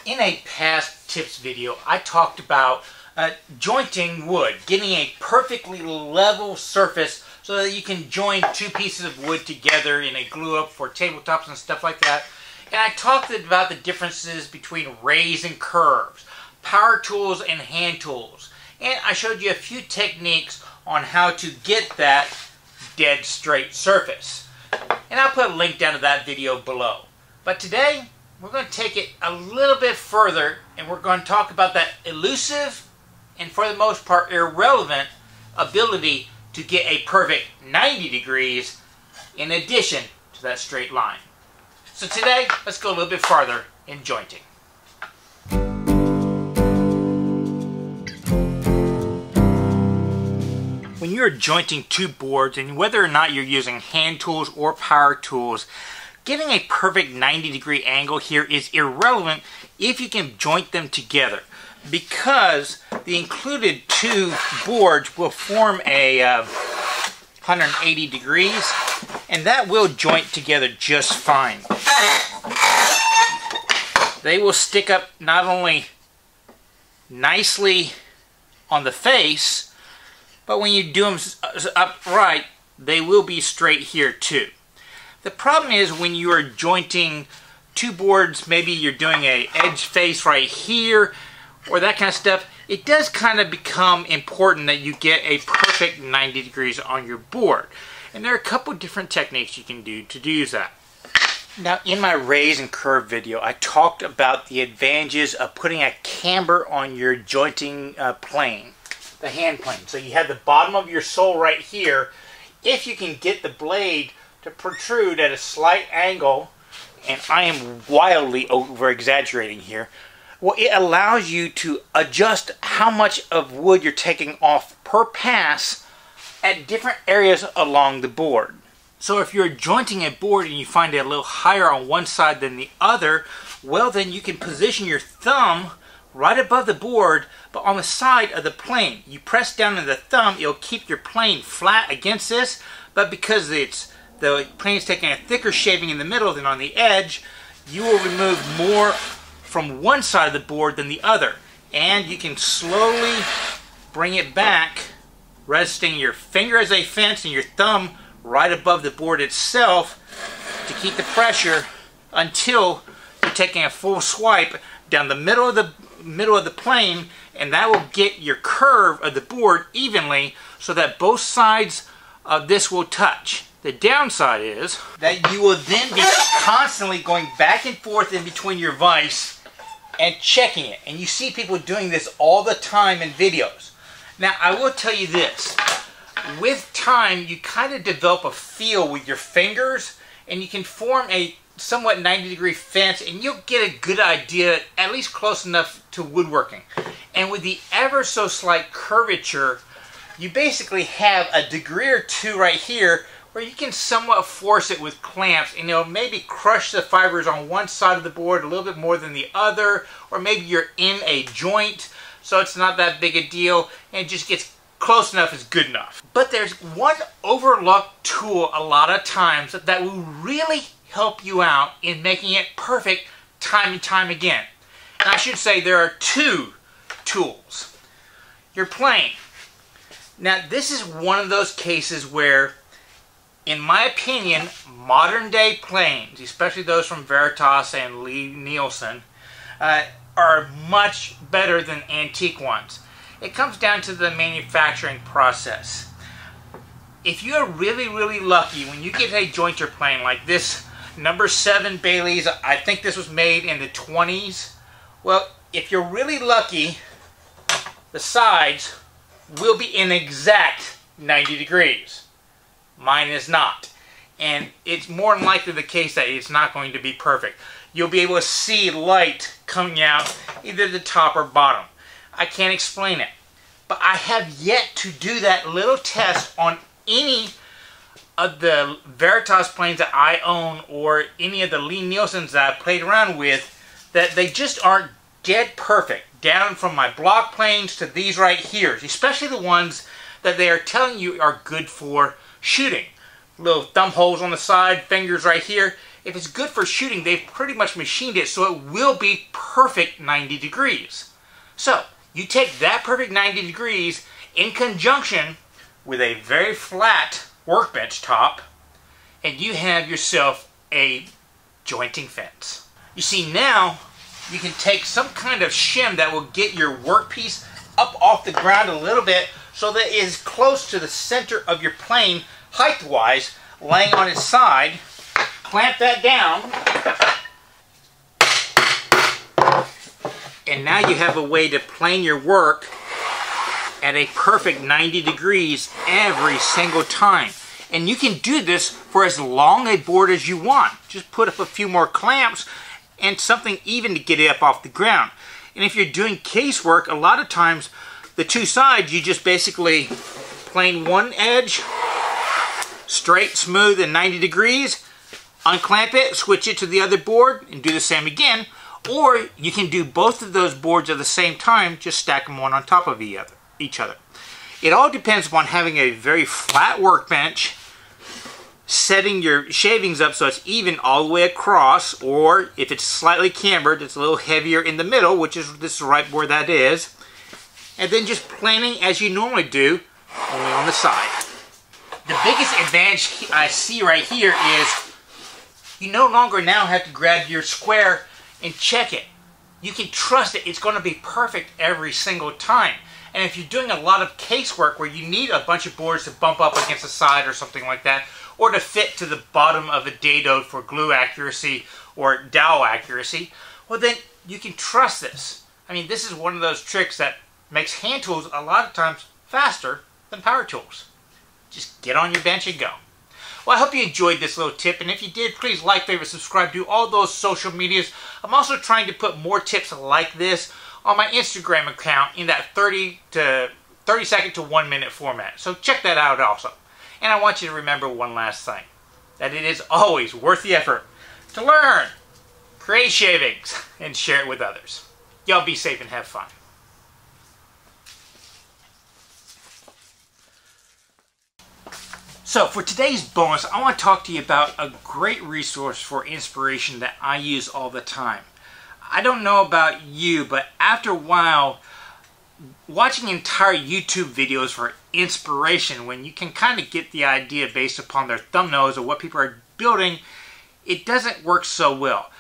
In a past tips video, I talked about jointing wood, getting a perfectly level surface so that you can join two pieces of wood together in a glue up for tabletops and stuff like that. And I talked about the differences between raise and curves, power tools and hand tools. And I showed you a few techniques on how to get that dead straight surface. And I'll put a link down to that video below. But today, we're going to take it a little bit further and we're going to talk about that elusive and for the most part irrelevant ability to get a perfect 90 degrees in addition to that straight line. So today, let's go a little bit farther in jointing. When you're jointing two boards, and whether or not you're using hand tools or power tools, getting a perfect 90 degree angle here is irrelevant if you can joint them together, because the included two boards will form a 180 degrees, and that will joint together just fine. They will stick up not only nicely on the face, but when you do them upright, they will be straight here too. The problem is when you are jointing two boards, maybe you're doing a edge face right here, or that kind of stuff, it does kind of become important that you get a perfect 90 degrees on your board. And there are a couple different techniques you can do to use that. Now, in my raise and curve video, I talked about the advantages of putting a camber on your jointing plane, the hand plane. So you have the bottom of your sole right here. If you can get the blade to protrude at a slight angle, and I am wildly over exaggerating here, well, it allows you to adjust how much of wood you're taking off per pass at different areas along the board. So if you're jointing a board and you find it a little higher on one side than the other, well, then you can position your thumb right above the board, but on the side of the plane. You press down on the thumb, it'll keep your plane flat against this, but because the plane is taking a thicker shaving in the middle than on the edge, you will remove more from one side of the board than the other. And you can slowly bring it back, resting your finger as a fence and your thumb right above the board itself to keep the pressure until you're taking a full swipe down the middle of the plane, and that will get your curve of the board evenly so that both sides of this will touch. The downside is that you will then be constantly going back and forth in between your vise and checking it. And you see people doing this all the time in videos. Now, I will tell you this. With time, you kind of develop a feel with your fingers, and you can form a somewhat 90 degree fence, and you'll get a good idea, at least close enough to woodworking. And with the ever so slight curvature, you basically have a degree or two right here where you can somewhat force it with clamps, and it'll maybe crush the fibers on one side of the board a little bit more than the other, or maybe you're in a joint, so it's not that big a deal, and it just gets close enough is good enough. But there's one overlooked tool a lot of times that will really help you out in making it perfect time and time again. And I should say there are two tools. Your plane. Now, this is one of those cases where, in my opinion, modern day planes, especially those from Veritas and Lie-Nielsen, are much better than antique ones. It comes down to the manufacturing process. If you're really, really lucky, when you get a jointer plane like this number 7 Bailey's, I think this was made in the 20s. Well, if you're really lucky, the sides will be in exact 90 degrees. Mine is not. And it's more than likely the case that it's not going to be perfect. You'll be able to see light coming out either the top or bottom. I can't explain it. But I have yet to do that little test on any of the Veritas planes that I own or any of the Lie-Nielsens that I've played around with, that they just aren't dead perfect. Down from my block planes to these right here, especially the ones that they are telling you are good for shooting. Little thumb holes on the side, fingers right here. if it's good for shooting, they've pretty much machined it so it will be perfect 90 degrees. So you take that perfect 90 degrees in conjunction with a very flat workbench top, and you have yourself a jointing fence. You see, now you can take some kind of shim that will get your workpiece up off the ground a little bit so that it is close to the center of your plane height-wise, laying on its side. Clamp that down, and now you have a way to plane your work at a perfect 90 degrees every single time. And you can do this for as long a board as you want. Just put up a few more clamps and something even to get it up off the ground. And if you're doing casework, a lot of times the two sides, you just basically plane one edge straight, smooth, and 90 degrees, unclamp it, switch it to the other board, and do the same again. Or you can do both of those boards at the same time, just stack them one on top of each other. It all depends upon having a very flat workbench, setting your shavings up so it's even all the way across, or if it's slightly cambered, it's a little heavier in the middle, which is this right where that is, and then just planing as you normally do, only on the side. The biggest advantage I see right here is you no longer now have to grab your square and check it. You can trust it. It's going to be perfect every single time. And if you're doing a lot of casework where you need a bunch of boards to bump up against the side or something like that, or to fit to the bottom of a dado for glue accuracy or dowel accuracy, well then you can trust this. I mean, this is one of those tricks that makes hand tools a lot of times faster than power tools. Just get on your bench and go. Well, I hope you enjoyed this little tip, and if you did, please like, favorite, subscribe, do all those social medias. I'm also trying to put more tips like this on my Instagram account in that 30 second to 1 minute format. So check that out also. And I want you to remember one last thing, that it is always worth the effort to learn, create shavings, and share it with others. Y'all be safe and have fun. So for today's bonus, I want to talk to you about a great resource for inspiration that I use all the time. I don't know about you, but after a while, watching entire YouTube videos for inspiration, when you can kind of get the idea based upon their thumbnails or what people are building, it doesn't work so well.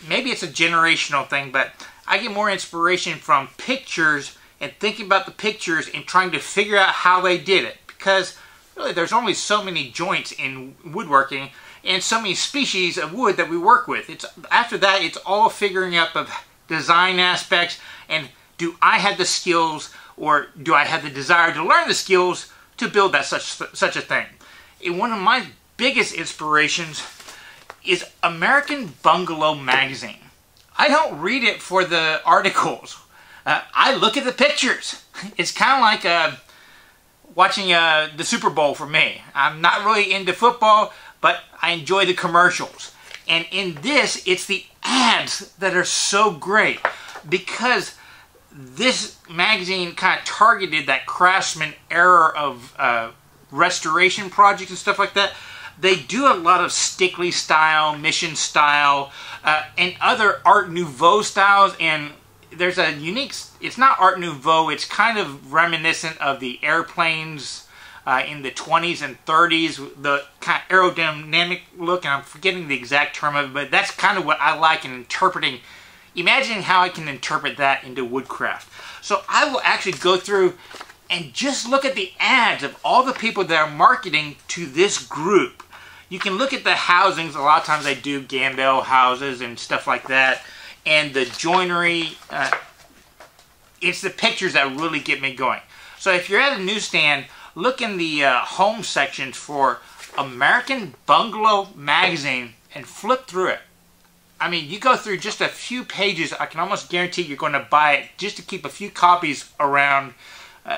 Maybe it's a generational thing, but I get more inspiration from pictures and thinking about the pictures and trying to figure out how they did it. Because really, there's only so many joints in woodworking and so many species of wood that we work with. After that, it's all figuring out of design aspects and do I have the skills or do I have the desire to learn the skills to build that such a thing. And one of my biggest inspirations is American Bungalow magazine. I don't read it for the articles. I look at the pictures. It's kind of like watching the Super Bowl for me. I'm not really into football, but I enjoy the commercials. And in this, it's the ads that are so great because this magazine kind of targeted that craftsman era of restoration projects and stuff like that. They do a lot of Stickley style, Mission style, and other Art Nouveau styles. And there's a unique, it's not Art Nouveau, it's kind of reminiscent of the airplanes in the 20s and 30s, the kind of aerodynamic look, and I'm forgetting the exact term of it, but that's kind of what I like in interpreting, imagining how I can interpret that into woodcraft. So I will actually go through and just look at the ads of all the people that are marketing to this group. You can look at the housings, a lot of times they do Gambell houses and stuff like that, and the joinery. It's the pictures that really get me going. So if you're at a newsstand, look in the home section for American Bungalow magazine and flip through it. I mean, you go through just a few pages, I can almost guarantee you're going to buy it just to keep a few copies around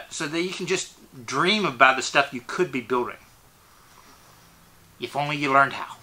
so that you can just dream about the stuff you could be building. If only you learned how.